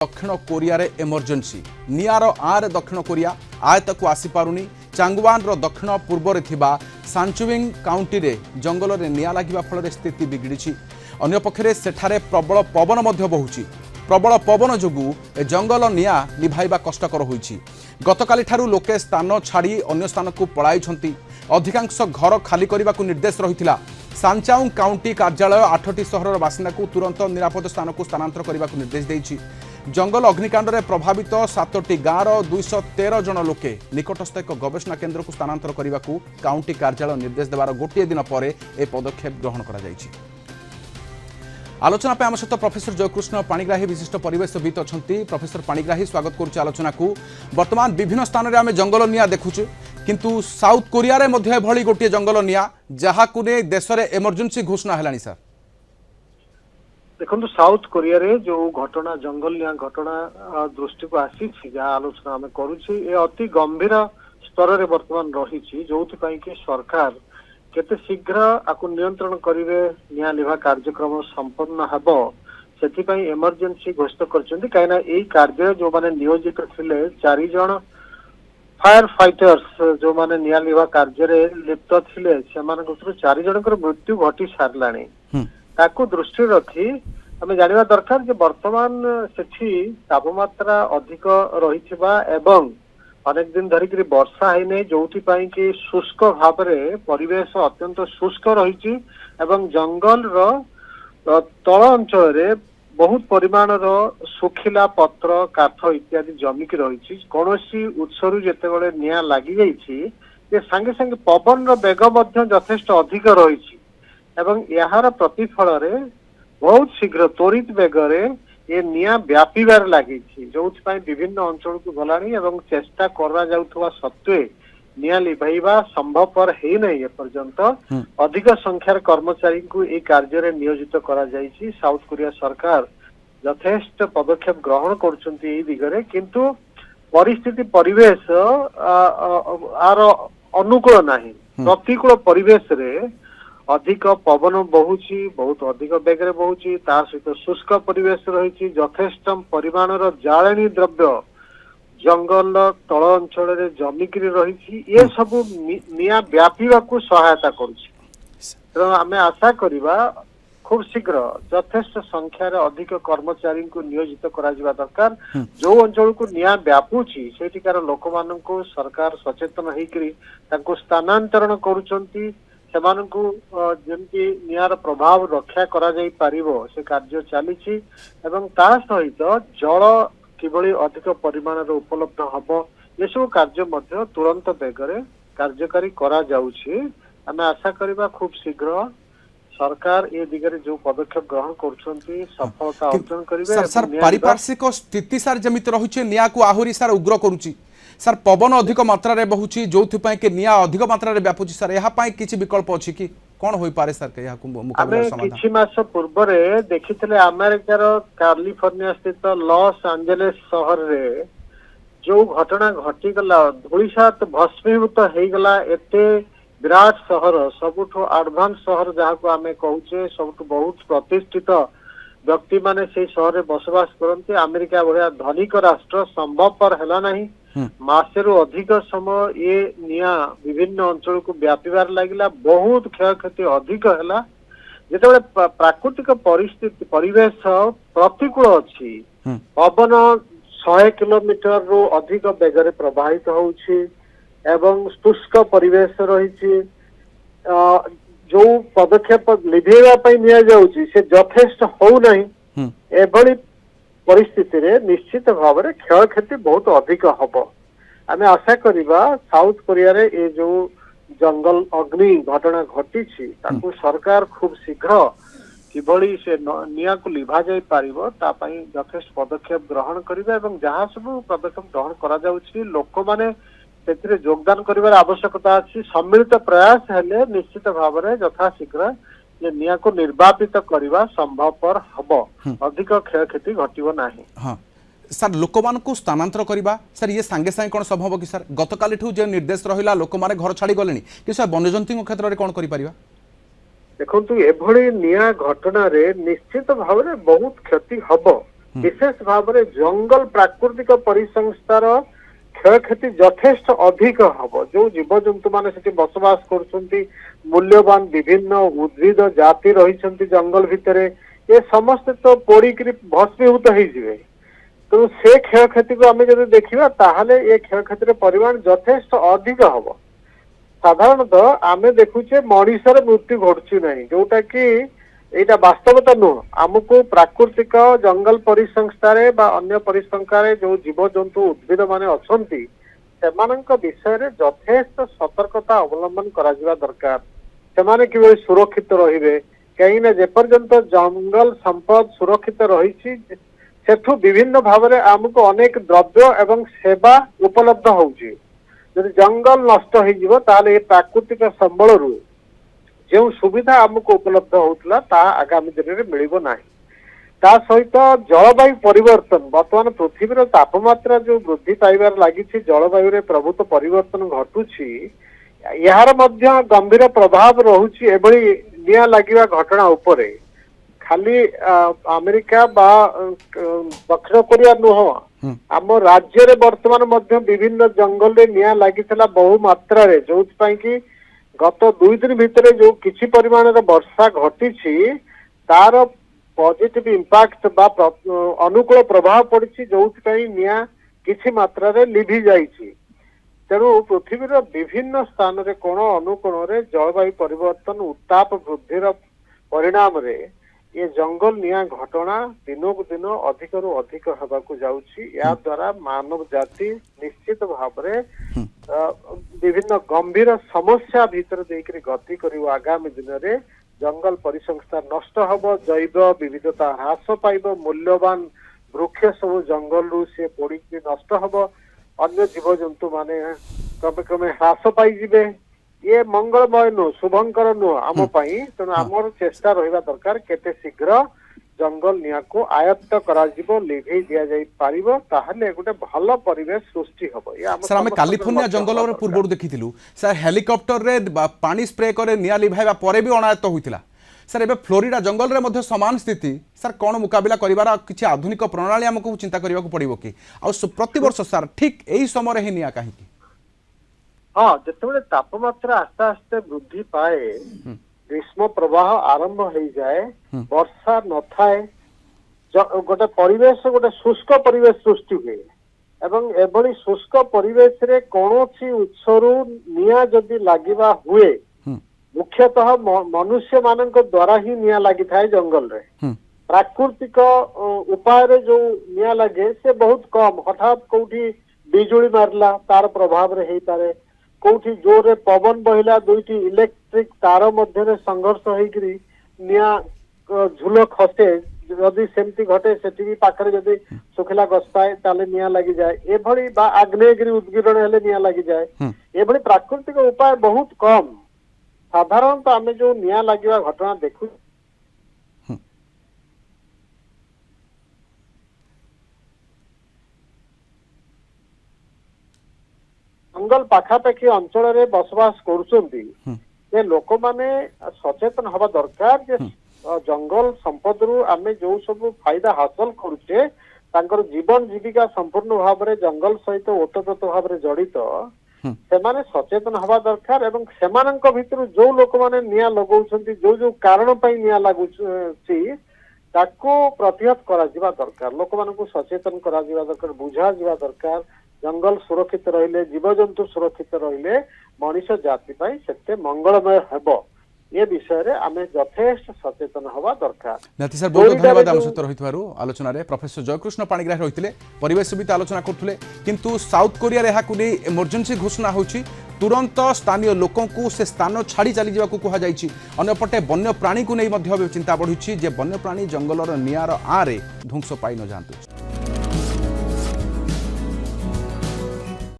दक्षिण कोरिया रे इमरजेंसी निआर आरे दक्षिण कोरिया आयतक आसीपारुनी चांगवान रो दक्षिण पूर्व रे थिबा सांचुविंग काउंटी रे जंगल रे निआ लागिबा फल रे स्थिति बिगड़िछि। अन्य पक्षरे सेठारे प्रबल पवन मध्य बहुछि। प्रबल पवन जोगु ए जंगल निआ निभाइबा कष्टकर होइछि। गतकाली ठारू लोके स्थान छाड़ी अन्य स्थान को पळाइछंती। अधिकांश घर खाली करने को निर्देश रही। सांचाउंग काउंटी कार्यालय 8टी सहर बासिंदा को तुरंत निरापद स्थान को स्थानांतर करने को निर्देश देइछि। जंगल अग्निकांड रे प्रभावित 7टी गाँवर 213 जन लोके निकटस्थ एक गवेषणा केन्द्र को स्थानांतर करने को काउंटी कार्यालय निर्देश देवार गोटे दिन पर ए पदक्षेप ग्रहण करा जाइछि। आलोचना पे आम सहित प्रोफेसर जयकृष्ण पाणिग्राही विशिष्ट परिवेशविद अच्छा। प्रोफेसर पाणिग्राही स्वागत करुच्चे आलोचना को। वर्तमान विभिन्न स्थान में आम जंगल निआ देखुचे किंतु साउथ कोरिया रे मध्य भली गोटे जंगल निआ जहाकु ने देश में इमरजेंसी घोषणा है सर। देखो साउथ कोरिया रे जो घटना जंगल निआ घटना दृष्टि को आसी जहाँ आलोचना आम करुचे अति गंभीर स्तर में वर्तमान रही जो कि सरकार केते शीघ्र आपको नियंत्रण करेंगे निआ लिभा कार्यक्रम संपन्न हब से इमरजेंसी घोषित कर कहीं कार्य जो माने नियोजित थिले 4 जन फायर फाइटर्स जो माने निआ लिभा कार्य रे लिप्त थिले से 4 जनकर मृत्यु घटी सारलाणी। ताकू दृष्टि रखी आम जाना दरकार जे वर्तमान सेठी तापमात्रा अधिक रही एवं अनेक दिन धरिक वर्षा है नहीं जो कि शुष्क भाव में परिवेश अत्यंत शुष्क रही जंगल तल अंचल बहुत परिमाण सुखिला पत्र काठ इत्यादि जमिकी रही कौन उत्सरू जिते निआ लगी जाइए सांगे सांगे पवन वेग यथेष्ट अधिक रही यार प्रतिफल बहुत शीघ्र त्वरित वेगरे ये निआ व्यापीबार लगी जो विभिन्न अंचल को गलानी एवं चेष्टा करा जाउथवा सत्वे निआ लिभाइबा संभवपर है नहीं एपर्यंत अधिक संख्यार कर्मचारी को ये कार्य रे नियोजित करा जाइछि। साउथ कोरिया सरकार यथेष्ट पदक्षेप ग्रहण करछन्ती दिगरे किंतु परिस्थिति परिवेश आर अनुकूल नहीं। प्रतिकूल परिवेश रे अधिक पवन बहुची बहुत अधिक बेगरे बहुची सहित शुष्क परिवेश रही यथेष्ट परिमाण जाळेनी द्रव्य जंगल तल अंचल जमिक रही ये सब निआ व्यापीवा को सहायता करुछि। आमे आशा करिबा खूब शीघ्र यथेष्ट संख्यार अधिक कर्मचारी को नियोजित करा जिबा दरकार। जो अंचल को निआ व्यापुची सेठिकार लोक माननको सरकार सचेतन हेकरी ताको स्थानांतरण करूचंती सेमानकु जेमती निआर प्रभाव रक्षा करा जाई पारिबो से कार्य चलीछि एवं ता सहित जल किभली अधिक परिमाण उपलब्ध हबो ये सब कार्य मध्य तुरंत बेगरे कार्यकारी करा जाउछि। आमे आशा करिबा खूब शीघ्र सरकार ये दिगरे जो पदक्षेप ग्रहण करछंती सफलता अर्जन करिवे। सर पारिपार्श्विक स्थिति सर जमित रहुछि निआ को आहुरी सर उग्र करूछि सर पवन अधिक मात्रा रे बहुछि जो कि निआ अधिक मात्रा रे व्यापुछि सर यहाँ पाई किछि विकल्प अछि कि कोन होई पारे सर के यहाँ मुकाबला समाधान। किछि मास पूर्व रे देखिथिले अमेरिकार कैलिफोर्निया स्थित लॉस एंजेलिस शहर रे जो घटना घटी गला धूलिसात भस्मीभूत हो गला एते विराट शहर सबुठो एडवांस शहर जहाँ को आमे कहूचे सबुठो बहुत प्रतिष्ठित व्यक्ति माने से शहर रे बसवास करते अमेरिका भलिया धनिक राष्ट्र संभवपर हैला नहीं। मासेरु अधिक समय ये निआ विभिन्न अंचल को व्यापीबार लगिला बहुत क्षयक्षति अधिक हैला जेतेबेले प्राकृतिक परिस्थिति परिवेश प्रतिकूल अछि पवन 100 किलोमीटर रु अधिक बेगरे प्रवाहित होउछि एवं शुष्क परिवेश रही जो पदक्षेप लिभेवा पई निया जाउछि से यथेष्ट हो नहीं एभली परिस्थिति रे निश्चित भाव में क्षय क्षति बहुत अधिक हम। आम आशा करिबा साउथ कोरिया रे ये जो जंगल अग्नि घटना घटी ताकू सरकार खूब शीघ्र किभली से निया को लिभा जाई पारिबो ता पई यथेष्ट पदक्षेप ग्रहण करिबा एवं जहाँ सब पदक्षेप ग्रहण करा जाउछि लोक माने सेथिरे योगदान करिबार आवश्यकता अछि। सम्मिलित प्रयास हेले निश्चित भाव में यथा शीघ्र ये निया को निर्वापित करवा संभवपर हब अधिक क्षयक्षति घटिबो नाही। हाँ सर लोक मान को स्थानांतर करवा सर ये सांगे सांगे कौन संभव कि सर गतकाली जो निर्देश रहा लोक मैंने घर छाड़ी गले कि सर वन्यजंतु क्षेत्र में कौन कर देखु एभली निया घटना रे निश्चित भाव में बहुत क्षति हब विशेष भाव में जंगल प्राकृतिक परिसंस्थार क्षयक्षति यथेष्ट अधिक हम जो जीवजंतु मान से बसवास कर मूल्यवान विभिन्न उद्भिद जाति रही जंगल भितर ये समस्त तो पोड़िक भस्मीभूत हो तो से क्षयक्षति को आम जब देखा ताहले ये क्षयक्षतिर परिमाण यथेष्ट अधिक हम साधारणतः आम देखुचे मनीषर मृत्यु घटुची नहीं जोटा कि एटा वास्तवता नुह आमको प्राकृतिक जंगल परिसंस्थारे बा अन्य परिसंस्थारे जो जीवजंतु उद्भिद माने अछंती सेमानंक विषय रे यथेष्ट सतर्कता अवलंबन करा जिबा दरकार सेमाने किबे सुरक्षित रहिबे कहीं ना जेपर्यंत जंगल संपद सुरक्षित रही सेठू विभिन्न भाव में आमको अनेक द्रव्य एवं सेवा उपलब्ध होउची जदि जंगल नष्ट हो ताले प्राकृतिक संबल रु जो सुविधा आमको उपलब्ध होता ता आगामी दिन में मिलिबो नाही ता सहित जलवायु परिवर्तन वर्तमान पृथ्वीर तापमात्रा जो वृद्धि पाइबार लगी जलवायु रे प्रभुत्व परिवर्तन घटुची यार मध्य गंभीर प्रभाव रहुची एभली निया लागिवा घटना उपरे खाली अमेरिका बा दक्षिण कोरिया नुह आम राज्य रे वर्तमान मध्य विभिन्न जंगल रे निया लागितला बहु मात्रा रे जोथि कि गत 2 दिन भितर जो किछि परिमाण रे वर्षा घटी तार पॉजिटिव इंपैक्ट बा अनुकूल प्रभाव पड़ी जोथि निया किछि मात्रा रे लिभि जाइछि तेणु पृथ्वीर विभिन्न स्थान रे कोण अनुकोण रे जलवायु परिवर्तन उत्ताप वृद्धिर परिणाम रे ये जंगल निया घटना दिनक दिन अधिक रु अधिक होबाकू जाउछि या द्वारा मानव जाति निश्चित भाव रे विभिन्न गंभीर समस्या भीतर देकरी गति करिव आगामी दिन रे जंगल परिसंस्था नष्ट हब जैव विविधता ह्रास पाइब मूल्यवान वृक्ष सब जंगल रु से पोड़ी नष्ट हब अन्य जीवजंतु माने क्रमे क्रमे ह्रास पाइबे ये मंगलमय नुह शुभंकर नुह आम तेणु आमर चेष्टा रहा दरकार केते शीघ्र जंगल निया को आयत्त कराजिबो लिभेई दिया जाई पारिबो ताहले गोटे भल परिवेश सृष्टि हबो या सर आम कैलिफोर्निया जंगल रे पूर्व देखिथिलु सर हेलिकॉप्टर रे पानी स्प्रे करे निया लिभाइबा परे भी अनायत्त होइतिला सर एबे फ्लोरिडा जंगल रे मध्य समान स्थिति सर कौन मुकाबिला करिवार किछि आधुनिक प्रणाली हमको चिंता करबा पड़िबो कि आ प्रति वर्ष सर ठीक एही समय रे ही निया काहे हाँ जिते तापमात्रा आस्ते आस्ते वृद्धि पाए ग्रीष्म प्रवाह आरंभ हो जाए वर्षा न थाए गोटे परिवेश गोटे शुष्क परिवेश सृष्टि हुए एवं एभली शुष्क परिवेश रे कौनसी उत्सरु निया जदि लागिबा हुए मुख्यतः मनुष्य मानक द्वारा ही निया लगी थाए जंगल रे प्राकृतिक उपाय रे जो निया लगे से बहुत कम हठात कोठी बिजुली मारला तार प्रभाव रे हेई पारे कोठी जोरे पवन बहिला दुईटी इलेक्ट्रिक तार मध्य संघर्ष होइकरी निया झुल खसे जदि सेमती घटे सेठी भी पाखरे जदि सुखिला गछपाए ताले निया लगी जाए एभली बा आग्नेयगिरी उद्गीरण हेले निया लगी जाए एभली प्राकृतिक उपाय बहुत कम साधारणतः आमे जो निया लागिवा घटना देखु जंगल पाखापाखी अंचल रे बसवास करुचंती जे लोक माने सचेतन हवा दरकार जे जंगल संपद रु आमे जो सब फायदा हासिल करुचे तांकर जीवन जीविका संपूर्ण भाव में जंगल सहित ओतप्रोत भाव में जड़ित सेमाने सचेतन हवा दरकार एवं सेमानंक भितर जो लोक माने निया लगाउछंती जो जो कारण पई निया लागुची ताको प्रतिहत करा जिबा दरकार लोक मानकु सचेतन करा जिबा दरकार बुझा जिबा दरकार जंगल सुरक्षित रहिले जीवजंतु सुरक्षित रहिले मनुष्य जाति पाई सेते मंगलमय हेबो ये विषय रे आमे यथेष्ट सचेतन हवा दरकार नाथि सर बहुत धन्यवाद आम सहित रहितबारु आलोचना रे प्रोफेसर जयकृष्ण पाणिग्राही रहितले परिवेश समिति आलोचना करथुले किंतु साउथ कोरिया रे हाकु नै इमरजेंसी घोषणा होछि तुरंत स्थानीय लोकों को से स्थान छाड़ी चली जावाकू कहा जाइछि अन्यपटे वन्य प्राणी को नै मध्य चिंता बढ़ुछि जे वन्य प्राणी जंगलर नियार आरे ध्वंस पाई न जांतु।